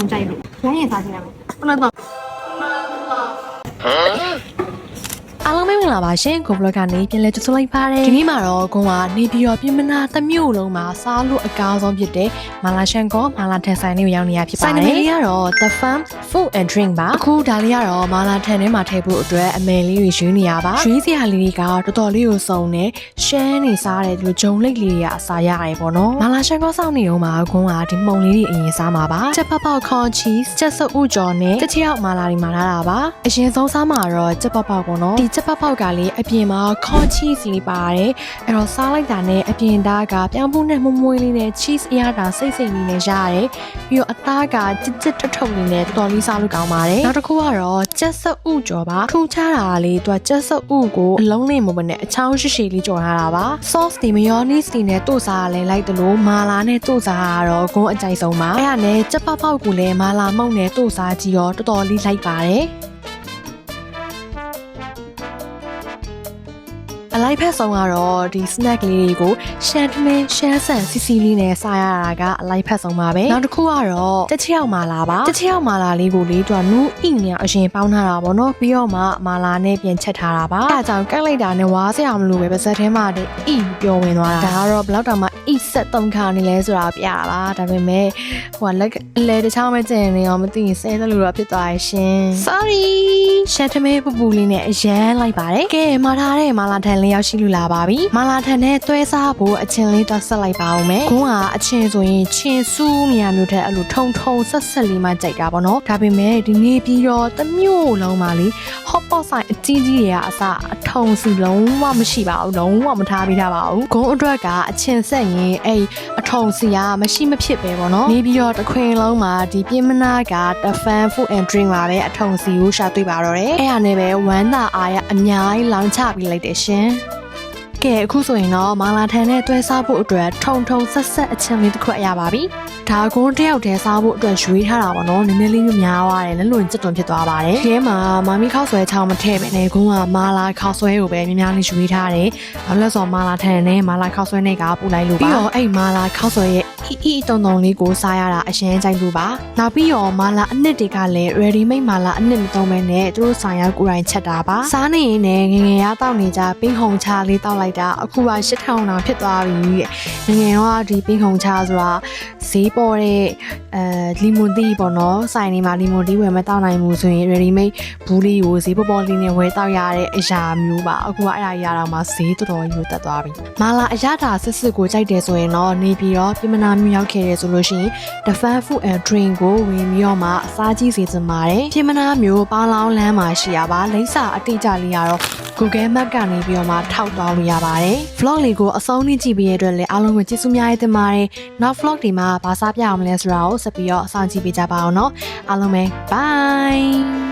ဆုံးကြိုက်လို့ရရင်စားကြည့်ရမယ်ဘယ်လိုတော့အားလုံးပဲမင်္ဂလာပါရှင်ကိုဘလော့ကနေပြန်လည်ကြိုဆိုလိုက်ပါတယ်ဒီနေ့မှာတော့ကိုကနေပြီးတော့ပြင်မနာတစ်မျိုးလုံးမှာစားလို့အကားဆုံးဖြစ်တဲ့မာလာရှန်ကောမာလာထန်ဆိုင်လေးကိုရောက်နေရဖြစ်ပါတယ်ဆိုင်လေးကတော့ The Farm Food and Drink ပါအခုဒါလေးကတော့မာလာထန်ထဲမှာထည့်ဖို့အတွက်အမယ်လေးတွေရွေးနေရပါရွေးစရာလေးတွေကတော်တော်လေးကိုစုံနေရှမ်းနေစားတယ်ဒီလိုဂျုံလိတ်လေးတွေကအစားရတယ်ပေါ့နော်မာလာရှန်ကောစောင့်နေတော့မှာကိုကဒီမှုံလေးတွေအရင်စားမှာပါချက်ပေါက်ပေါက်ခေါင်းချီချက်စုပ်ဥကြော်နဲ့တစ်ချောက်မာလာတွေမှာထားတာပါအရင်ဆုံးစားမှာတော့ချက်ပေါက်ပေါက်ပေါ့နော်ဒီချက်ပေါက်ပေါက်ကလေးအပြင်မှာခေါင်းချီလေးပါတယ်အဲ့တော့စားလိုက်တာနဲ့အပြင်သားကပြောင်းဖူးနဲ့မွမွေးလေးနဲ့ cheese အရသာစိတ်လေးနဲ့ရတယ်ပြီးတော့အသားကကြစ်ထုပ်လေးနဲ့တော်တော်လေးစားလို့ကောင်းပါတယ်နောက်တစ်ခုကတော့ချက်စုပ်ဥကြော်ပါထူခြားတာလေးသူကချက်စုပ်ဥကိုအလုံးလေးမဟုတ်ဘဲနဲ့အချောင်းရှိရှိလေးကြော်ထားတာပါ sauce တွေ mayonnaise တွေနဲ့တို့စားရလဲလိုက်တယ်လို့မာလာနဲ့တို့စားရတော့ဂုံးအကြိုက်ဆုံးပါအဲ့ဒါနဲ့ချက်ပေါက်ပေါက်ကိုလည်းမာလာမုန့်နဲ့တို့စားကြည့်တော့တော်တော်လေးလိုက်ပါတယ်အလိုက်ဖက်ဆုံးကတော့ဒီ snack လေးတွေကိုရှမ်းထမင်းရှမ်းဆန်စီစီလေးနဲ့စားရတာကအလိုက်ဖက်ဆုံးပါပဲနောက်တစ်ခုကတော့တစ်ချောက်မာလာပါတစ်ချောက်မာလာလေးကိုလေးသူကနူးအိနဲ့အရင်ပေါင်းထားတာပေါ့နော်ပြီးတော့မှမာလာနဲ့ပြန်ချက်ထားတာပါအဲအကြောင်းကတ်လိုက်တာနဲ့ဝါးစရာမလိုပဲပါဇက်ထဲမှာတည်းအိပျော်ဝင်သွားတာဒါကတော့ဘယ်လောက်တောင်မှအိဆက်သုံးခါနေလဲဆိုတာပြတာပါဒါပေမဲ့ဟိုကလက်အလဲတစ်ချောင်းပဲကျင်နေအောင်မသိရင်ဆဲသလိုတော့ဖြစ်သွားရရှင် sorry ရှမ်းထမင်းပူပူလေးနဲ့အရန်လိုက်ပါတယ်ကဲမှာထားတဲ့မာလာထန်လေးရောက်ရှိလူလာပါပြီမာလာထန်နဲ့တွဲစားဖို့အချင်းလေးတော့ဆက်လိုက်ပါဦးမယ်ဂုံးကအချင်းဆိုရင်ချင်းစူးနေရာမျိုးထက်အဲ့လိုထုံဆက်လေးမှကြိုက်တာပေါ့နော်ဒါပေမဲ့ဒီနေ့ပြီးတော့တမျိုးလုံးပါလေ hot pot ဆိုင်အကြီးကြီးတွေကအစအထုံစီလုံးဝမရှိပါဘူးလုံးဝမထားပေးထားပါဘူးဂုံးအတွက်ကအချင်းဆက်ရင်အဲ့အထုံစီကမရှိမဖြစ်ပဲပေါ့နော်နေပြီးတော့တစ်ခွင်လုံးမှာဒီပြင်းမနာက The Farm Food and Drink ပါပဲအထုံစီကိုရှာတွေ့ပါတော့တယ်အဲ့ဟာနဲ့ပဲဝမ်းသာအားရအများကြီးလောင်းချပြီးလိုက်တယ်ရှင်ကဲအခုဆိုရင်တော့မာလာထန်နဲ့တွဲစားဖို့အတွက်ထုံဆက်အချင်းလေးတစ်ခွက်ရပါပြီဒါကွန်းတယောက်တည်းစားဖို့အတွက်ရွေးထားတာပေါ့နော်နည်းနည်းလေးများသွားတယ်လက်လွန်ကျက်တွန်ဖြစ်သွားပါတယ်ဒီထဲမှာမာမီခောက်ဆွဲချောင်းမထည့်ပဲနဲ့ကွန်းကမာလာခောက်ဆွဲကိုပဲများလေးရွေးထားတယ်ဘာလို့လဲဆိုတော့မာလာထန်နဲ့မာလာခောက်ဆွဲနဲ့ကပူလိုက်လို့ပါပြီးတော့အဲ့မာလာခောက်ဆွဲရဲ့တုံလေးကိုစားရတာအရင်ကြိုက်လို့ပါနောက်ပြီးတော့မာလာအနှစ်တွေကလည်း ready made မာလာအနှစ်မသုံးပဲနဲ့သူတို့ဆိုင်ရကိုယ်တိုင်ချက်တာပါစားနေရင်လည်းငငယ်ရတောက်နေကြပင်းခုံချလေးတောက်လိုက်တာအခုက8000တောင်ဖြစ်သွားပြီတဲ့ငငယ်တော့ဒီပင်းခုံချဆိုတာဈေးပေါ်တဲ့လီမွန်တီပေါ့နော်ဆိုင်နေမှာလီမွန်တီဝယ်မတောက်နိုင်ဘူးဆိုရင် ready made ဘူးလေးကိုဈေးပေါ်လေးနဲ့ဝယ်တောက်ရတဲ့အရာမျိုးပါအခုကအဲ့ဒါရတော့မှဈေးတော်တော်ကြီးတက်သွားပြီမာလာအရသာစစ်ကိုကြိုက်တယ်ဆိုရင်တော့နေပြီးတော့ပြမနာမျိုးရောက်ခဲ့တယ်ဆိုလို့ရှိရင် The Farm Food and Drink ကိုဝင်ပြီးတော့မှအစားကြီးစေချင်ပါတယ်ပြမနာမျိုးပေါလောင်းလမ်းမှာရှိရပါလိမ့်စာအတိအကျလေးကတော့ Google Map ကနေပြီးတော့မှထောက်သွားလို့ရပါတယ် vlog လေးကိုအဆုံးထိကြည့်ပေးရတဲ့အတွက်လည်းအားလုံးကိုကျေးဇူးများတင်ပါတယ်နောက် vlog ဒီမှာဘာစားပြအောင်လဲဆိုတာကိုဆက်ပြီးတော့အဆောင်ကြည့်ပေးကြပါအောင်နော်အားလုံးပဲ bye